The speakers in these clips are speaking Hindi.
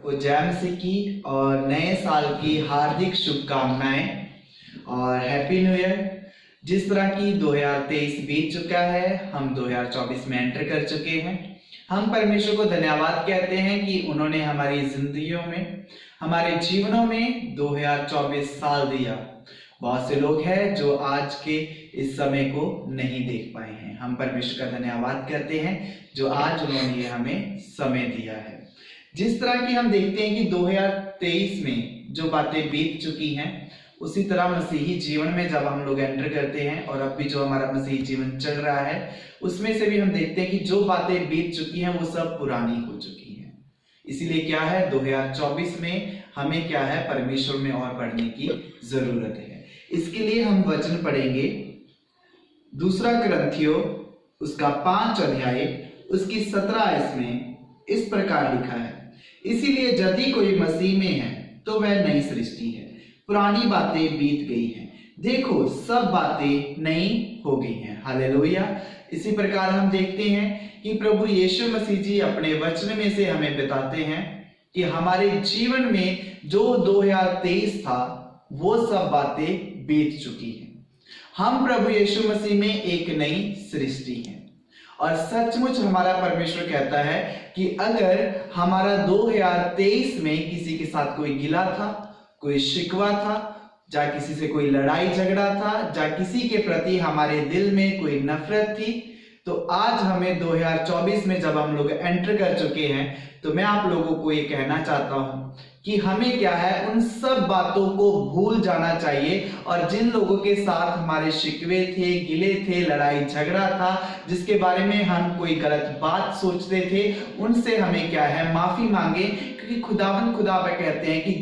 को जय मसीह की और नए साल की हार्दिक शुभकामनाएं और हैप्पी न्यू ईयर। जिस तरह की 2023 बीत चुका है, हम 2024 में एंटर कर चुके हैं। हम परमेश्वर को धन्यवाद कहते हैं कि उन्होंने हमारी जिंदगियों में, हमारे जीवनों में 2024 साल दिया। बहुत से लोग हैं जो आज के इस समय को नहीं देख पाए हैं। हम परमेश्वर का धन्यवाद करते हैं जो आज उन्होंने हमें समय दिया है। जिस तरह की हम देखते हैं कि 2023 में जो बातें बीत चुकी हैं, उसी तरह मसीही जीवन में जब हम लोग एंटर करते हैं और अब भी जो हमारा मसीही जीवन चल रहा है, उसमें से भी हम देखते हैं कि जो बातें बीत चुकी हैं वो सब पुरानी हो चुकी हैं। इसीलिए क्या है, 2024 में हमें क्या है, परमेश्वर में और बढ़ने की जरूरत है। इसके लिए हम वचन पढ़ेंगे दूसरा कुरिन्थियों उसका 5 अध्याय उसकी 17 आयत में इस प्रकार लिखा है, इसीलिए यदि कोई मसीह में है तो वह नई सृष्टि है, पुरानी बातें बीत गई हैं, देखो सब बातें नई हो गई हैं। हालेलुया। इसी प्रकार हम देखते हैं कि प्रभु यीशु मसीह जी अपने वचन में से हमें बताते हैं कि हमारे जीवन में जो 2023 था वो सब बातें बीत चुकी हैं। हम प्रभु यीशु मसीह में एक नई सृष्टि हैं। और सचमुच हमारा परमेश्वर कहता है कि अगर हमारा 2023 में किसी के साथ कोई गिला था, कोई शिकवा था, या किसी से कोई लड़ाई झगड़ा था, या किसी के प्रति हमारे दिल में कोई नफरत थी, तो आज हमें 2024 में जब हम लोग एंटर कर चुके हैं, तो मैं आप लोगों को ये कहना चाहता हूं कि हमें क्या है, उन सब बातों को भूल जाना चाहिए। और जिन लोगों के साथ हमारे शिकवे थे, गिले थे, लड़ाई झगड़ा था, जिसके बारे में हम कोई गलत बात सोचते थे, उनसे हमें क्या है, माफी मांगे। क्योंकि खुदा कहते हैं कि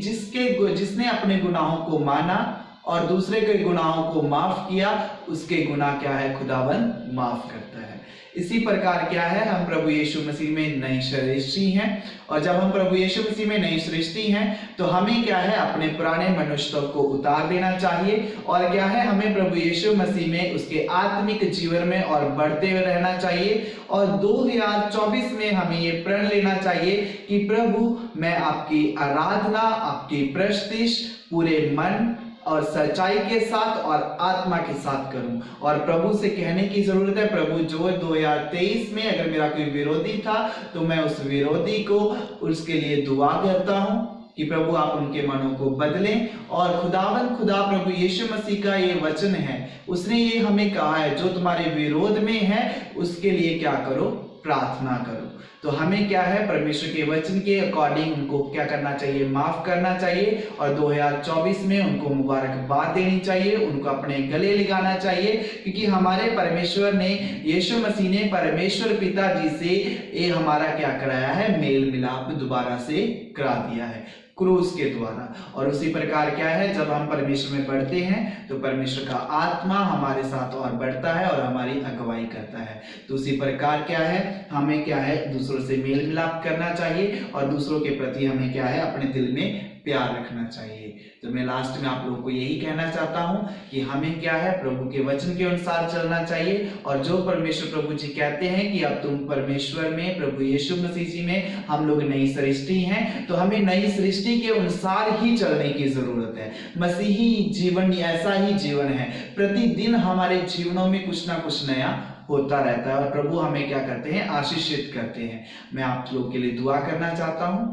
जिसने अपने गुनाहों को माना और दूसरे के गुनाहों को माफ किया, उसके गुनाह क्या है, खुदावन माफ करता है। इसी प्रकार क्या है, हम प्रभु यीशु मसीह में नई सृष्टि हैं। और जब हम प्रभु यीशु मसीह में नई सृष्टि हैं, तो हमें क्या है, अपने पुराने मनुष्य को उतार देना चाहिए। और क्या है, हमें प्रभु यीशु मसीह में उसके आत्मिक जीवन में और बढ़ते हुए रहना चाहिए। और 2024 में हमें ये प्रण लेना चाहिए कि प्रभु, मैं आपकी आराधना, आपकी प्रस्तुति पूरे मन और सच्चाई के साथ और आत्मा के साथ करूं। और प्रभु से कहने की जरूरत है, प्रभु जो 2023 में अगर मेरा कोई विरोधी था, तो मैं उस विरोधी को उसके लिए दुआ करता हूं कि प्रभु आप उनके मनों को बदलें। और खुदा प्रभु यीशु मसीह का ये वचन है, उसने ये हमें कहा है, जो तुम्हारे विरोध में है उसके लिए क्या करो, प्रार्थना करो। तो हमें क्या है, परमेश्वर के वचन के अकॉर्डिंग उनको क्या करना चाहिए, माफ करना चाहिए। और 2024 में उनको मुबारकबाद देनी चाहिए, उनको अपने गले लगाना चाहिए। क्योंकि हमारे परमेश्वर ने, यीशु मसीह ने परमेश्वर पिता जी से ये हमारा क्या कराया है, मेल मिलाप दोबारा से करा दिया है क्रूस के द्वारा। और उसी प्रकार क्या है, जब हम परमेश्वर में बढ़ते हैं तो परमेश्वर का आत्मा हमारे साथ और बढ़ता है और हमारी अगुवाई करता है। तो उसी प्रकार क्या है, हमें क्या है, दूसरों से मेल मिलाप करना चाहिए और दूसरों के प्रति हमें क्या है, अपने दिल में प्यार रखना चाहिए। तो मैं लास्ट में आप लोगों को यही कहना चाहता हूं कि हमें क्या है, प्रभु के वचन के अनुसार चलना चाहिए। और जो परमेश्वर प्रभु जी कहते हैं कि अब तुम परमेश्वर में, प्रभु यीशु मसीह जी में हम लोग नई सृष्टि हैं, तो हमें नई सृष्टि के अनुसार ही चलने की जरूरत है। मसीही जीवन ऐसा ही जीवन है, प्रतिदिन हमारे जीवनों में कुछ ना कुछ नया होता रहता है और प्रभु हमें क्या करते हैं, आशीषित करते हैं। मैं आप लोग के लिए दुआ करना चाहता हूं।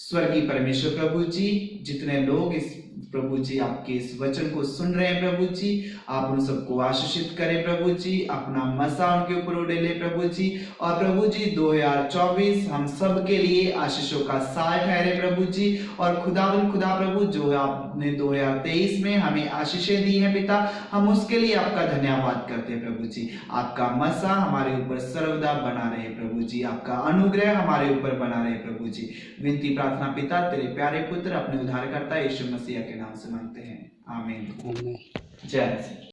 स्वर्गीय परमेश्वर प्रभु जी, जितने लोग इस प्रभु जी आपके इस वचन को सुन रहे हैं, प्रभु जी आप उन सबको आशीषित करें प्रभु जी, अपना मसा उनके ऊपर उड़ेले प्रभु जी। और प्रभु जी 2024 हम सब के लिए आशीषों का साय ठहरे प्रभु जी। और खुदा प्रभु, जो आपने 2023 में हमें आशीषें दी हैं पिता, हम उसके लिए आपका धन्यवाद करते हैं प्रभु जी। आपका मसा हमारे ऊपर सर्वदा बना रहे प्रभु जी, आपका अनुग्रह हमारे ऊपर बना रहे प्रभु जी। विनती प्रार्थना पिता तेरे प्यारे पुत्र अपने उद्धारकर्ता यीशु मसीह के नाम से मांगते हैं, आमीन। जय मसीह।